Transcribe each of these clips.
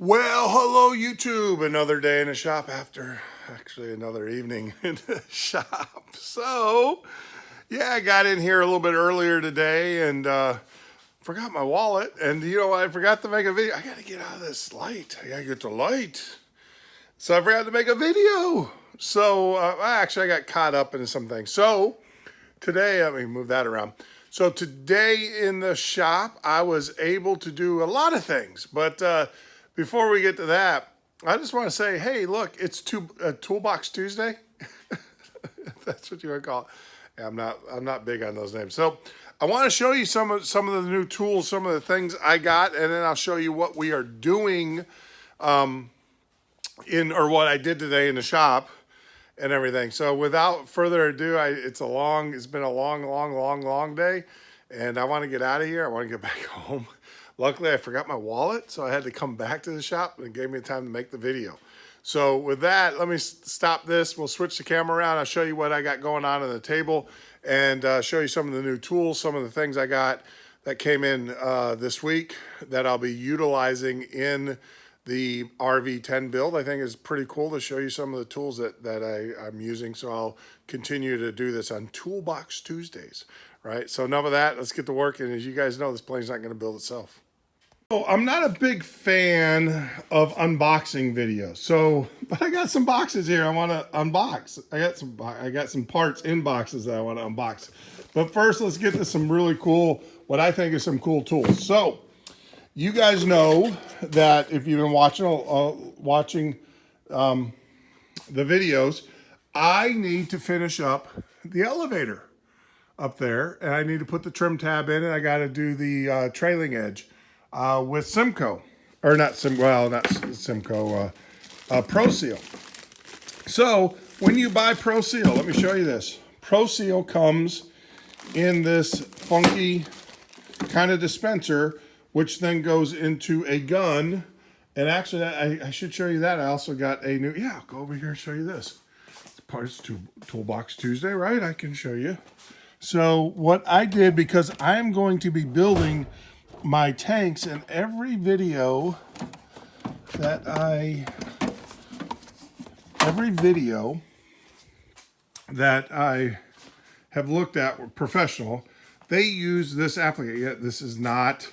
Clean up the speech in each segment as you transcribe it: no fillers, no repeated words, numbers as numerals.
Well, hello YouTube. Another day in the shop after actually another evening in the shop. So, yeah, I got in here a little bit earlier today and forgot my wallet. And you know what? I forgot to make a video. I got to get out of this light. I got to get the light. So I forgot to make a video. So actually I got caught up into some things. So today, let me move that around. So today in the shop, I was able to do a lot of things. But before we get to that, I just want to say, hey, look, it's Toolbox Tuesday. That's what you want to call it. Yeah, I'm not big on those names. So I want to show you some of the new tools, some of the things I got, and then I'll show you what we are doing or what I did today in the shop and everything. So without further ado, it's been a long day, and I want to get out of here. I want to get back home. Luckily, I forgot my wallet, so I had to come back to the shop, and it gave me time to make the video. So with that, let me stop this. We'll switch the camera around. I'll show you what I got going on the table and show you some of the new tools, some of the things I got that came in this week that I'll be utilizing in the RV10 build. I think is pretty cool to show you some of the tools that I'm using. So I'll continue to do this on Toolbox Tuesdays, right? So enough of that. Let's get to work. And as you guys know, this plane's not going to build itself. So I'm not a big fan of unboxing videos. But I got some boxes here I want to unbox. I got some parts in boxes that I want to unbox. But first, let's get to some really cool, what I think is some cool tools. So you guys know that if you've been watching the videos, I need to finish up the elevator up there, and I need to put the trim tab in, and I got to do the trailing edge with Simco, or not Simco, Pro Seal. So when you buy Pro Seal, let me show you this. Pro Seal comes in this funky kind of dispenser, which then goes into a gun. And actually, I should show you that. I also got a new, I'll go over here and show you this. It's parts to Toolbox Tuesday, right? I can show you. So what I did, because I'm going to be building my tanks, in every video that I have looked at professional, they use this applicator. Yeah, this is not,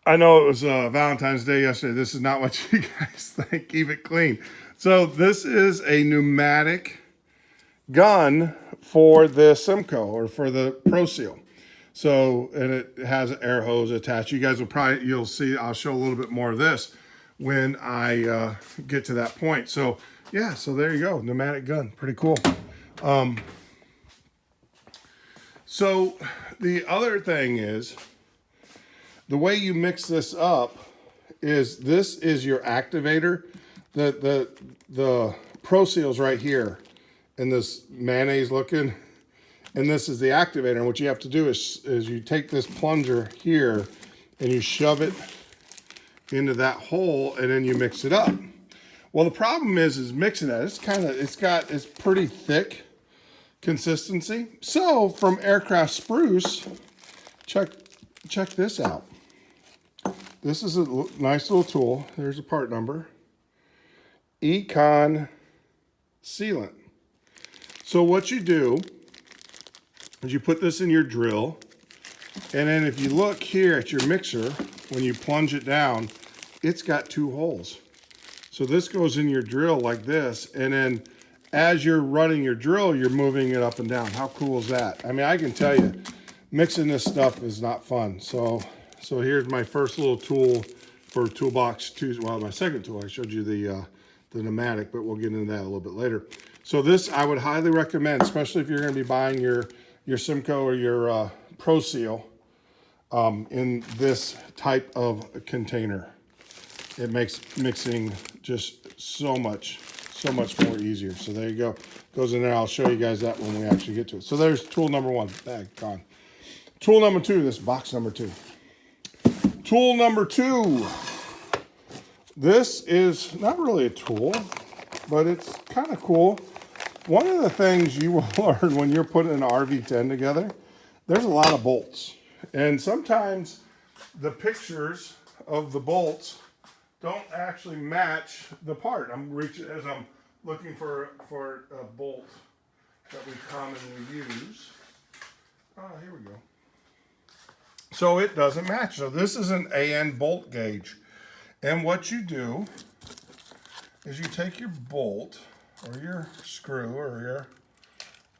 I know it was Valentine's Day yesterday. This is not what you guys think. Keep it clean. So this is a pneumatic gun for the Simco, or for the Pro Seal. So, and it has an air hose attached. You guys you'll see, I'll show a little bit more of this when I get to that point. So yeah, so there you go, pneumatic gun, pretty cool. So the other thing is, the way you mix this up is, this is your activator. The Pro Seal's right here in this mayonnaise looking, and this is the activator. And what you have to do is you take this plunger here and you shove it into that hole, and then you mix it up. Well, the problem is mixing that. It's pretty thick consistency. So from Aircraft Spruce, check this out. This is a nice little tool. There's a part number. Econ Sealant. So what you do is you put this in your drill, and then if you look here at your mixer, when you plunge it down, it's got two holes. So this goes in your drill like this, and then as you're running your drill, you're moving it up and down. How cool is that? I mean, I can tell you, mixing this stuff is not fun. So here's my first little tool for Toolbox Tuesday. Well, my second tool. I showed you the pneumatic, but we'll get into that a little bit later. So this I would highly recommend, especially if you're going to be buying your Simco or your Pro Seal in this type of container. It makes mixing just so much more easier. So there you go. Goes in there. I'll show you guys that when we actually get to it. So there's tool number one. Bag gone. Tool number two. This box number two. Tool number two. This is not really a tool, but it's kind of cool. One of the things you will learn when you're putting an RV10 together, there's a lot of bolts. And sometimes the pictures of the bolts don't actually match the part. I'm reaching as I'm looking for a bolt that we commonly use. Oh, here we go. So it doesn't match. So this is an AN bolt gauge. And what you do is you take your bolt or your screw or your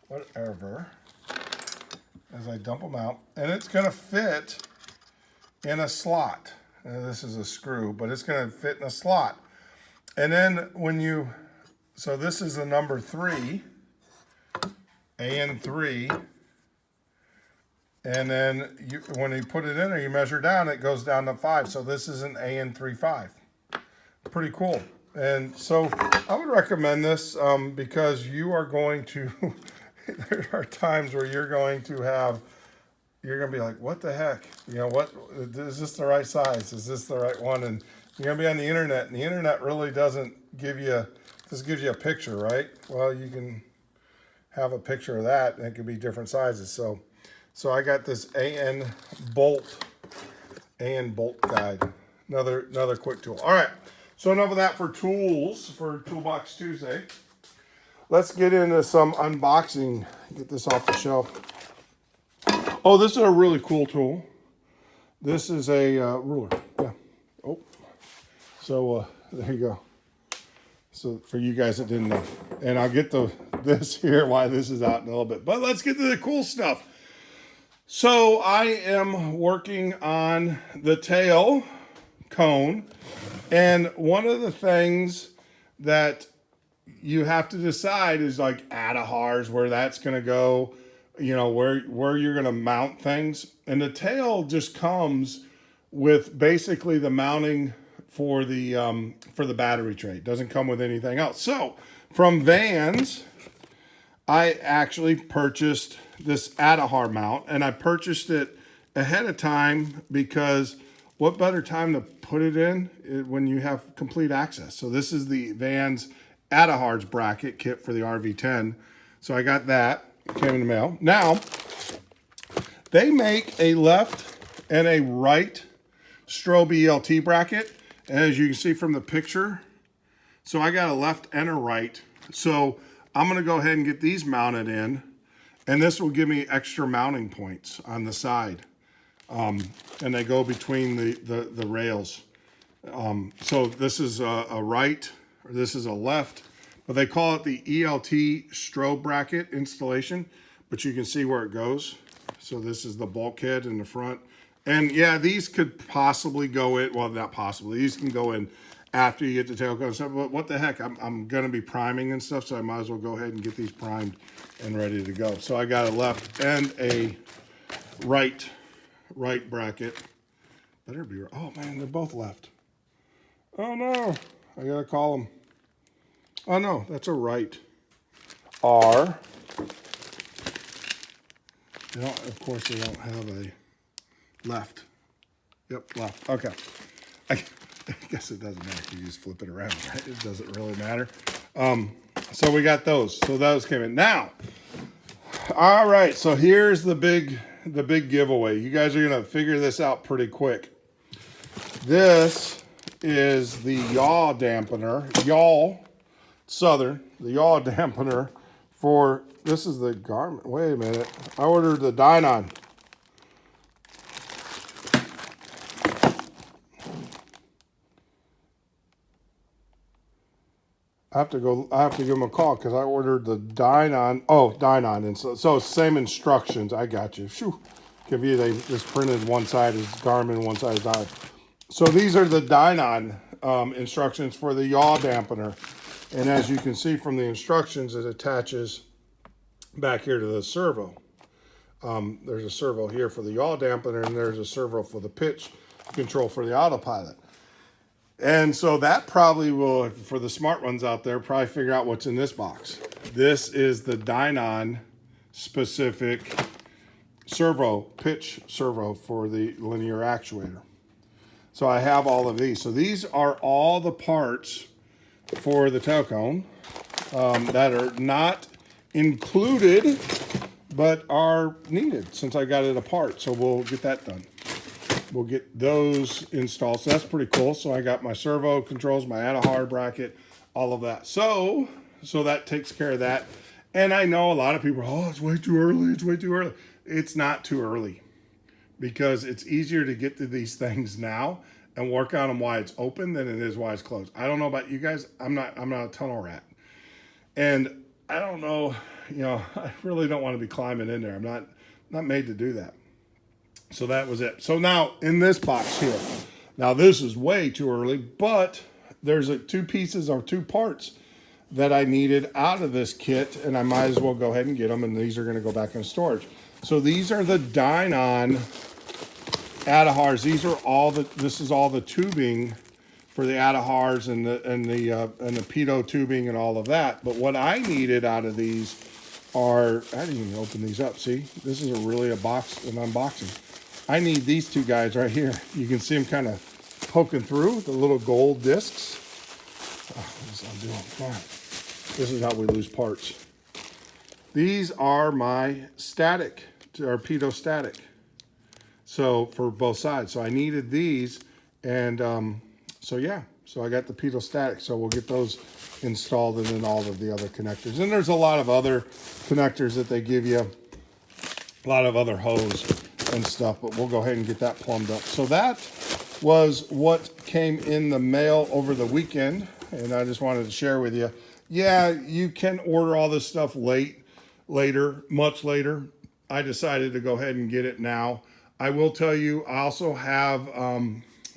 whatever, as I dump them out, and it's going to fit in a slot. Now, this is a screw, but it's going to fit in a slot. And then when you, so this is a number 3, AN3, and then when you put it in there, you measure down, it goes down to 5. So this is an AN35. Pretty cool. And so I would recommend this because you are going to, there are times where you're going to be like, what the heck? You know, what, is this the right size? Is this the right one? And you're going to be on the internet, and the internet really doesn't give you, this gives you a picture, right? Well, you can have a picture of that, and it could be different sizes. So I got this AN bolt guide. Another quick tool. All right. So enough of that for tools for Toolbox Tuesday. Let's get into some unboxing. Get this off the shelf. Oh, this is a really cool tool. This is a ruler. Yeah. Oh. So there you go. So for you guys that didn't know, and I'll get this here why this is out in a little bit. But let's get to the cool stuff. So I am working on the tail cone, and one of the things that you have to decide is like ADAHARS, where that's going to go, you know, where you're going to mount things. And the tail just comes with basically the mounting for the battery tray. It doesn't come with anything else. So from Vans, I actually purchased this ADAHAR mount, and I purchased it ahead of time because what better time to put it in when you have complete access. So this is the Vans ADAHARS bracket kit for the RV10. So I got that, came in the mail. Now, they make a left and a right strobe ELT bracket. And as you can see from the picture, so I got a left and a right. So I'm gonna go ahead and get these mounted in, and this will give me extra mounting points on the side. And they go between the rails. So this is a right, or this is a left, but they call it the ELT strobe bracket installation, but you can see where it goes. So this is the bulkhead in the front. And yeah, these could possibly go in, well, not possibly, these can go in after you get the tail cone stuff, but what the heck, I'm gonna be priming and stuff, so I might as well go ahead and get these primed and ready to go. So I got a left and a right bracket. Better be right. Oh man, they're both left. Oh no, I gotta call them. Oh no, that's a right. R. They don't, of course they don't have a left. Yep, left, okay. I guess it doesn't matter, you just flip it around, right? It doesn't really matter. So we got those, so those came in. Now, all right, so here's the big giveaway. You guys are gonna figure this out pretty quick. This is the yaw dampener, yaw Southern, the yaw dampener for, this is the Garmin, wait a minute. I ordered the Dynon. I have to give them a call because I ordered the Dynon. Oh, Dynon, and so same instructions. I got you. Shoo. Give you, they just printed one side is Garmin, one side is Dynon. So these are the Dynon instructions for the yaw dampener, and as you can see from the instructions, it attaches back here to the servo. There's a servo here for the yaw dampener, and there's a servo for the pitch control for the autopilot. And so that probably will, for the smart ones out there, probably figure out what's in this box. This is the Dynon specific servo, pitch servo for the linear actuator. So I have all of these. So these are all the parts for the tail cone that are not included, but are needed since I got it apart. So we'll get that done. we'll get those installed. So that's pretty cool. So I got my servo controls, my ADAHARS bracket, all of that. So that takes care of that. And I know a lot of people are, oh, it's way too early. It's way too early. It's not too early, because it's easier to get to these things now and work on them while it's open than it is while it's closed. I don't know about you guys. I'm not a tunnel rat. And I don't know, I really don't want to be climbing in there. I'm not made to do that. So that was it. So now in this box here, now this is way too early, but there's two pieces or two parts that I needed out of this kit, and I might as well go ahead and get them, and these are going to go back in storage. So these are the Dynon ADAHARS. This is all the tubing for the ADAHARS and the pitot tubing and all of that. But what I needed out of these are, I didn't even open these up. See, this is really an unboxing. I need these two guys right here. You can see them kind of poking through the little gold discs. Oh, what is I'm doing? Come on. This is how we lose parts. These are my static, or pitot static. So for both sides. So I needed these, and so I got the pitot static. So we'll get those installed, and then all of the other connectors. And there's a lot of other connectors that they give you, a lot of other hose and stuff, but we'll go ahead and get that plumbed up. So that was what came in the mail over the weekend, and I just wanted to share with you. Yeah, you can order all this stuff later, much later. I decided to go ahead and get it now. I will tell you, I also have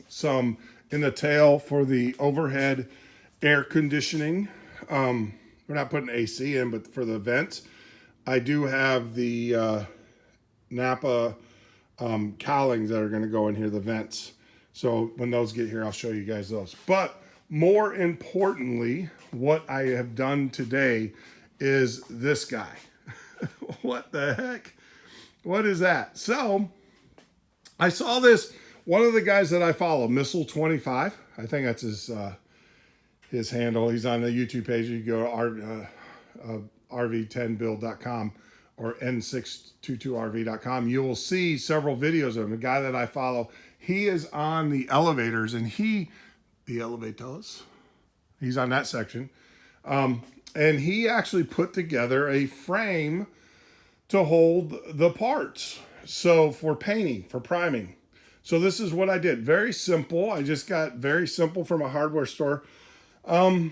some in the tail for the overhead air conditioning. We're not putting AC in, but for the vents, I do have the Napa cowlings that are going to go in here, the vents. So when those get here, I'll show you guys those. But more importantly, what I have done today is this guy. What the heck? What is that? So I saw this, one of the guys that I follow, Missile25, I think that's his handle. He's on the YouTube page. You go to rv10build.com or n622rv.com. You will see several videos of him. The guy that I follow, he is on the elevators, and the elevators, he's on that section. And he actually put together a frame to hold the parts. So for painting, for priming. So this is what I did. Very simple. I just got very simple from a hardware store. I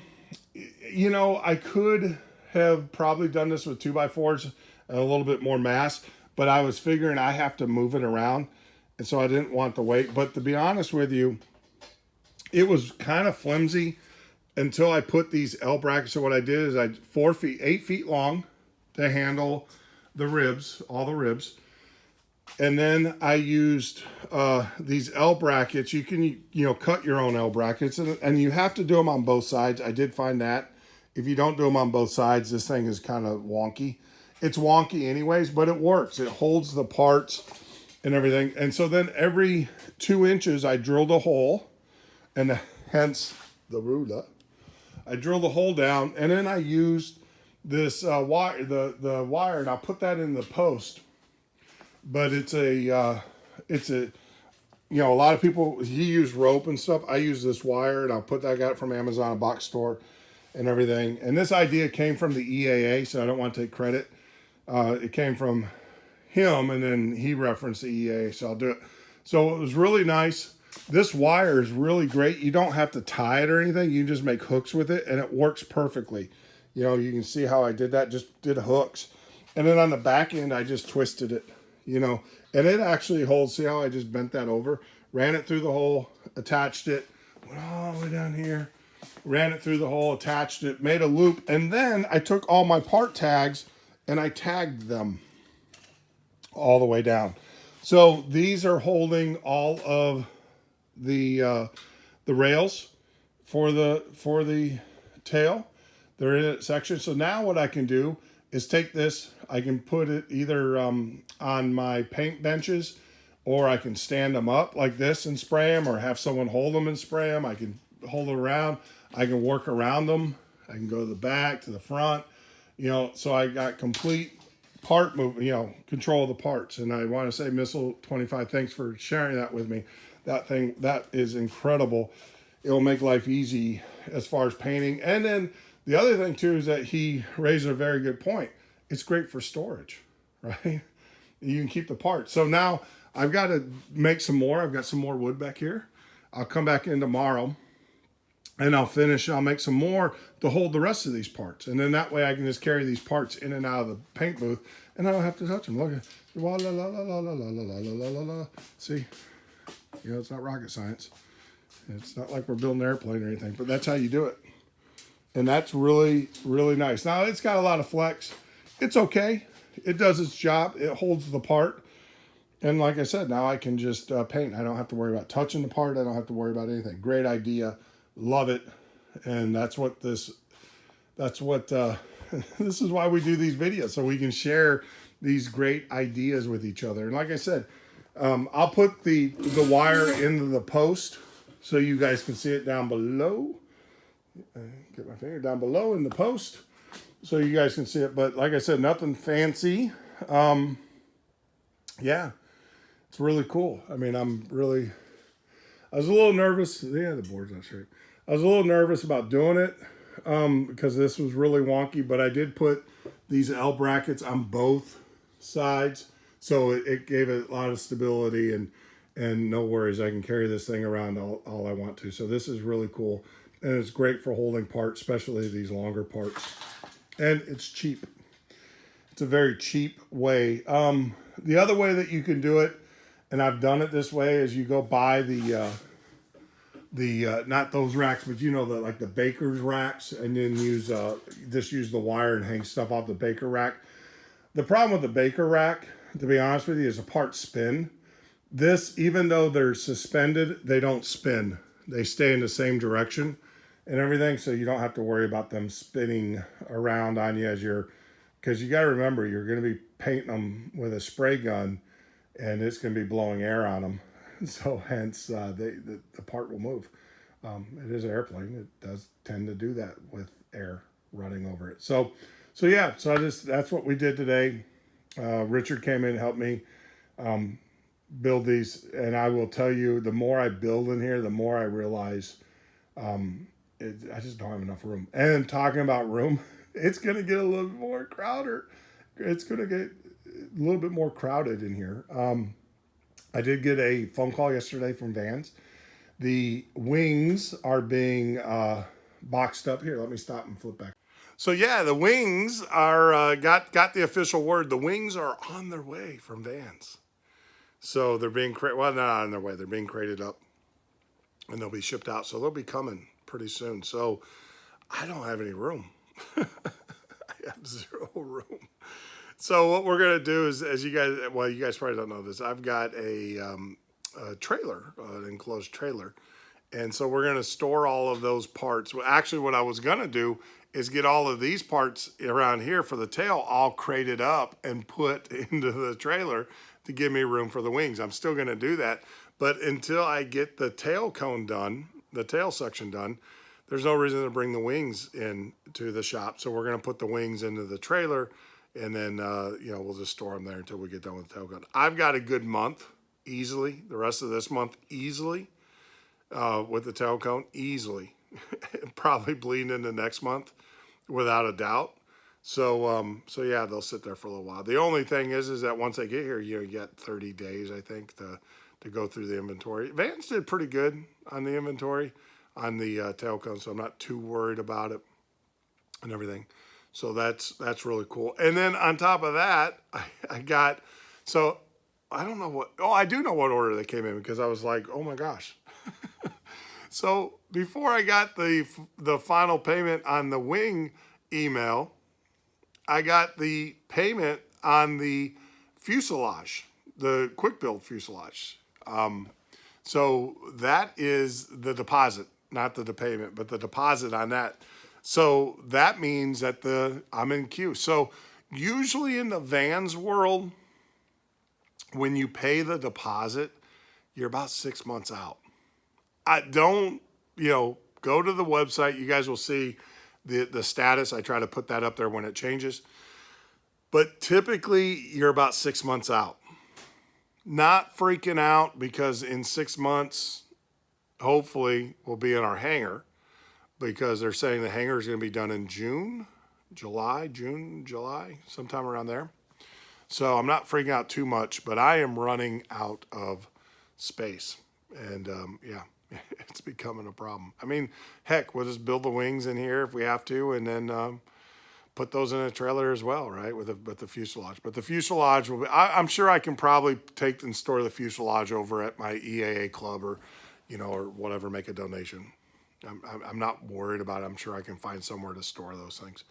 could have probably done this with 2x4s and a little bit more mass, but I was figuring I have to move it around. And so I didn't want the weight. But to be honest with you, it was kind of flimsy until I put these L brackets. So what I did is 8 feet long to handle the ribs, all the ribs. And then I used these L brackets. You can, cut your own L brackets, and you have to do them on both sides. I did find that if you don't do them on both sides, this thing is kind of wonky. It's wonky anyways, but it works. It holds the parts and everything. And so then every 2 inches, I drilled a hole, and hence the ruler. I drilled the hole down, and then I used this wire, the wire, and I'll put that in the post. But it's a lot of people, he used rope and stuff. I use this wire, and I got it from Amazon, a box store and everything. And this idea came from the EAA, so I don't want to take credit. It came from him, and then he referenced the EAA, so I'll do it. So it was really nice. This wire is really great. You don't have to tie it or anything. You just make hooks with it, and it works perfectly. You can see how I did that, just did hooks. And then on the back end, I just twisted it, and it actually holds. See how I just bent that over? Ran it through the hole, attached it, went all the way down here, ran it through the hole, attached it, made a loop, and then I took all my part tags and I tagged them all the way down. So these are holding all of the rails for the tail. They're in a section. So now what I can do is take this, I can put it either on my paint benches, or I can stand them up like this and spray them, or have someone hold them and spray them. I can hold it around. I can work around them. I can go to the back, to the front, so I got complete part move, control of the parts. And I want to say Missile 25, thanks for sharing that with me. That is incredible. It'll make life easy as far as painting. And then the other thing too is that he raised a very good point. It's great for storage, right? You can keep the parts. So now I've got to make some more. I've got some more wood back here. I'll come back in tomorrow and I'll make some more to hold the rest of these parts. And then that way I can just carry these parts in and out of the paint booth and I don't have to touch them. Look at, la, la, la, la, la, la, la, la, la, la. See, it's not rocket science. It's not like we're building an airplane or anything, but that's how you do it. And that's really, really nice. Now it's got a lot of flex. It's okay. It does its job. It holds the part. And like I said, now I can just paint. I don't have to worry about touching the part. I don't have to worry about anything. Great idea. Love it. And this is why we do these videos, so we can share these great ideas with each other. And like I said, I'll put the wire into the post so you guys can see it down below. Get my finger down below in the post so you guys can see it. But like I said, nothing fancy. Yeah, it's really cool. I mean, I was a little nervous. Yeah, the board's not straight. I was a little nervous about doing it because this was really wonky, but I did put these L brackets on both sides. So it gave it a lot of stability and no worries. I can carry this thing around all I want to. So this is really cool. And it's great for holding parts, especially these longer parts. And it's cheap. It's a very cheap way. The other way that you can do it, and I've done it this way, is you go buy the not those racks, but like the baker's racks, and then just use the wire and hang stuff off the baker rack. The problem with the baker rack, to be honest with you, is the parts spin. This, even though they're suspended, they don't spin. They stay in the same direction and everything, so you don't have to worry about them spinning around on you because you got to remember, you're going to be painting them with a spray gun, and it's going to be blowing air on them. So hence, the part will move. It is an airplane. It does tend to do that with air running over it. So that's what we did today. Richard came in and helped me build these, and I will tell you, the more I build in here, the more I realize I just don't have enough room. And talking about room, it's going to get a little bit more crowded. It's going to get a little bit more crowded in here. I did get a phone call yesterday from Vans. The wings are being boxed up. Here, let me stop and flip back. So yeah, the wings are got the official word. The wings are on their way from Vans. So they're being not on their way. They're being crated up, and they'll be shipped out. So they'll be coming pretty soon. So I don't have any room. I have zero room. So what we're gonna do is, you guys probably don't know this. I've got a trailer, an enclosed trailer, and so we're gonna store all of those parts. Well, actually, what I was gonna do is get all of these parts around here for the tail all crated up and put into the trailer to give me room for the wings. I'm still gonna do that, but until I get the tail cone done, the tail section done, there's no reason to bring the wings in to the shop. So we're gonna put the wings into the trailer, and then we'll just store them there until we get done with the tail cone. I've got a good month easily, the rest of this month easily, with the tail cone easily. Probably bleed into next month without a doubt. So yeah, they'll sit there for a little while. The only thing is that once I get here, you get 30 days, I think, to go through the inventory. Vans did pretty good on the inventory on the tail cone, so I'm not too worried about it and everything. So that's really cool. And then on top of that, I got, so I don't know I do know what order they came in, because I was like, oh my gosh. So before I got the final payment on the wing email, I got the payment on the fuselage, the quick build fuselage. So that is the deposit, not the payment, but the deposit on that. So that means that I'm in queue. So usually in the Vans world, when you pay the deposit, you're about 6 months out. I don't, go to the website. You guys will see the status. I try to put that up there when it changes. But typically you're about 6 months out. Not freaking out because in 6 months, hopefully we'll be in our hangar because they're saying the hangar is going to be done in July, sometime around there. So I'm not freaking out too much, but I am running out of space. And yeah, it's becoming a problem. I mean, heck, we'll just build the wings in here if we have to, and then put those in a trailer as well, right? With the fuselage. But the fuselage will be, I'm sure I can probably take and store the fuselage over at my EAA club or, or whatever, make a donation. I'm not worried about it. I'm sure I can find somewhere to store those things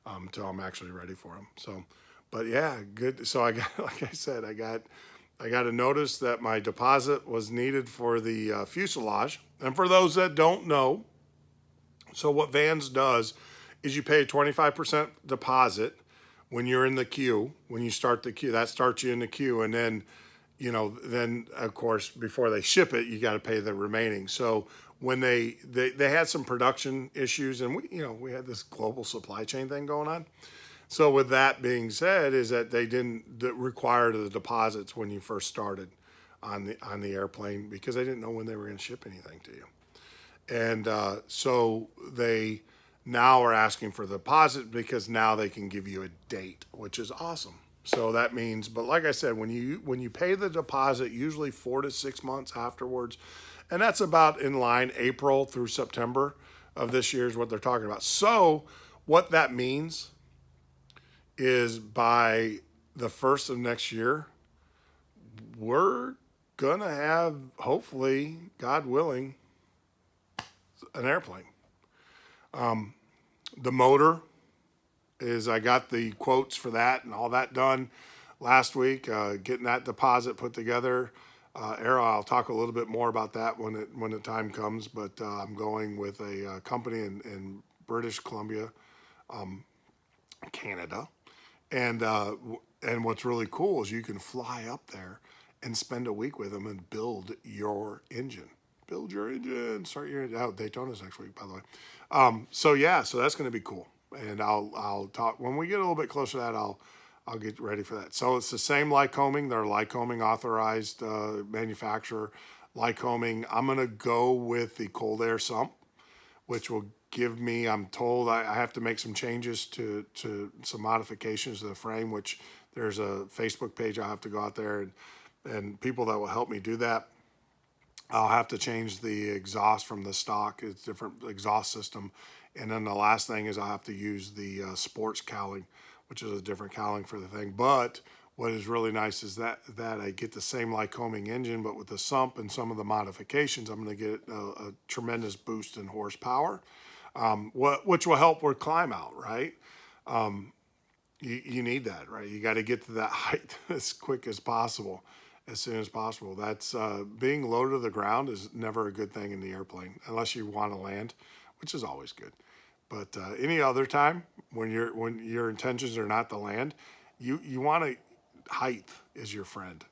until I'm actually ready for them. So, but yeah, good. So I got, like I said, I got a notice that my deposit was needed for the fuselage. And for those that don't know, so what Vans does is you pay a 25% deposit when you're in the queue. When you start the queue, that starts you in the queue. And then, then of course, before they ship it, you got to pay the remaining. So when they had some production issues, and we had this global supply chain thing going on. So with that being said, is that they didn't require the deposits when you first started on the airplane because they didn't know when they were going to ship anything to you. And so they now are asking for the deposit because now they can give you a date, which is awesome. So that means, but like I said, when you pay the deposit, usually 4 to 6 months afterwards, and that's about in line April through September of this year is what they're talking about. So what that means is by the first of next year, we're gonna have, hopefully, God willing, an airplane. The motor is, I got the quotes for that and all that done last week, getting that deposit put together. Arrow, I'll talk a little bit more about that when the time comes, but I'm going with a company in British Columbia, Canada. And what's really cool is you can fly up there and spend a week with them and build your engine. Build your engine. Start your Daytona's next week, by the way. So yeah, so that's going to be cool. And I'll talk when we get a little bit closer to that. I'll get ready for that. So it's the same Lycoming. They're Lycoming authorized manufacturer. Lycoming. I'm going to go with the cold air sump, which will give me, I'm told I have to make some changes to some modifications to the frame, which there's a Facebook page. I'll have to go out there and people that will help me do that. I'll have to change the exhaust from the stock. It's a different exhaust system. And then the last thing is I'll have to use the sports cowling, which is a different cowling for the thing. But what is really nice is that I get the same Lycoming engine, but with the sump and some of the modifications, I'm going to get a tremendous boost in horsepower, which will help with climb out, right? You need that, right? You got to get to that height as quick as possible, as soon as possible. That's being low to the ground is never a good thing in the airplane, unless you want to land, which is always good. But any other time, when your intentions are not to land, you want to, height is your friend.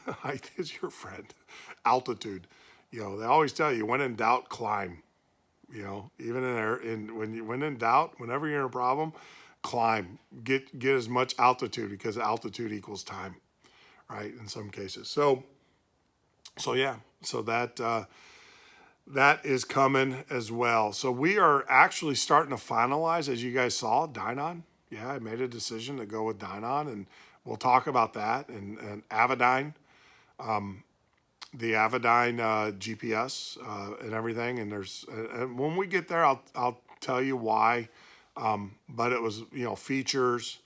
Height is your friend. Altitude, they always tell you, when in doubt, climb. Even when in doubt, whenever you're in a problem, climb. Get as much altitude because altitude equals time, right? In some cases. So yeah. So that is coming as well. So we are actually starting to finalize, as you guys saw, Dynon. Yeah, I made a decision to go with Dynon, and we'll talk about that and Avidyne. The Avidyne GPS and everything, and and when we get there, I'll tell you why. But it was features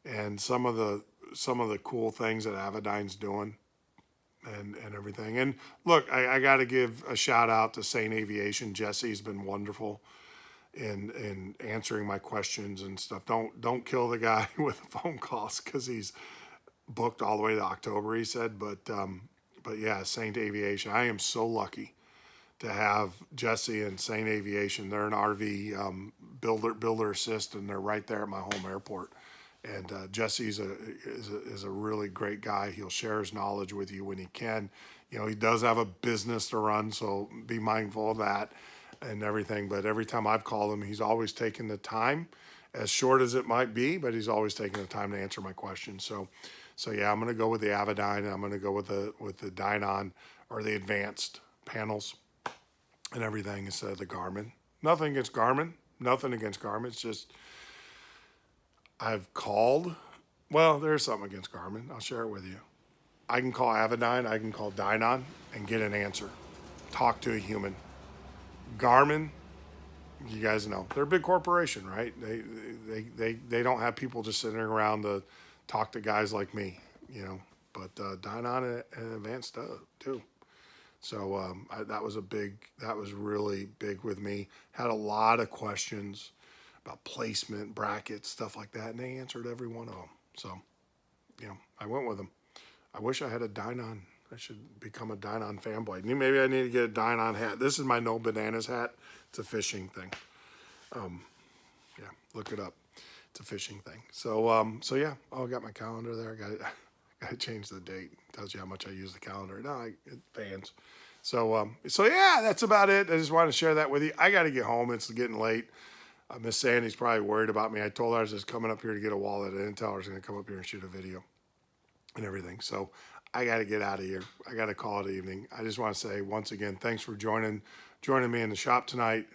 and some of the cool things that Avidyne's doing and everything. And look, I got to give a shout out to Saint Aviation. Jesse's been wonderful in answering my questions and stuff. Don't kill the guy with phone calls because he's booked all the way to October. He said, but yeah, Saint Aviation. I am so lucky to have Jesse and Saint Aviation. They're an RV builder assist, and they're right there at my home airport. And Jesse's is a really great guy. He'll share his knowledge with you when he can. He does have a business to run, so be mindful of that and everything. But every time I've called him, he's always taken the time as short as it might be, but he's always taking the time to answer my questions. So yeah, I'm going to go with the Avidyne. I'm going to go with the Dynon or the advanced panels and everything instead of the Garmin. Nothing against Garmin. Nothing against Garmin. It's just I've called. Well, there's something against Garmin. I'll share it with you. I can call Avidyne. I can call Dynon and get an answer. Talk to a human. Garmin, you guys know they're a big corporation, right? They don't have people just sitting around to talk to guys like me, you know. But Dynon and Advanced does too. So that was really big with me. Had a lot of questions about placement, brackets, stuff like that, and they answered every one of them. So, you know, I went with them. I wish I had a Dynon. I should become a Dynon fanboy. Maybe I need to get a Dynon hat. This is my No Bananas hat. It's a fishing thing. Yeah, look it up. It's a fishing thing. So yeah. Oh, I got my calendar there. Got to change the date. Tells you how much I use the calendar. No, fans. So yeah, that's about it. I just wanted to share that with you. I got to get home. It's getting late. Miss Sandy's probably worried about me. I told her I was just coming up here to get a wallet. I didn't tell her I was going to come up here and shoot a video and everything. So I got to get out of here. I got to call it evening. I just want to say once again, thanks for joining me in the shop tonight.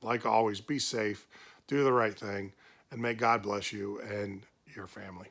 Like always, be safe, do the right thing, and may God bless you and your family.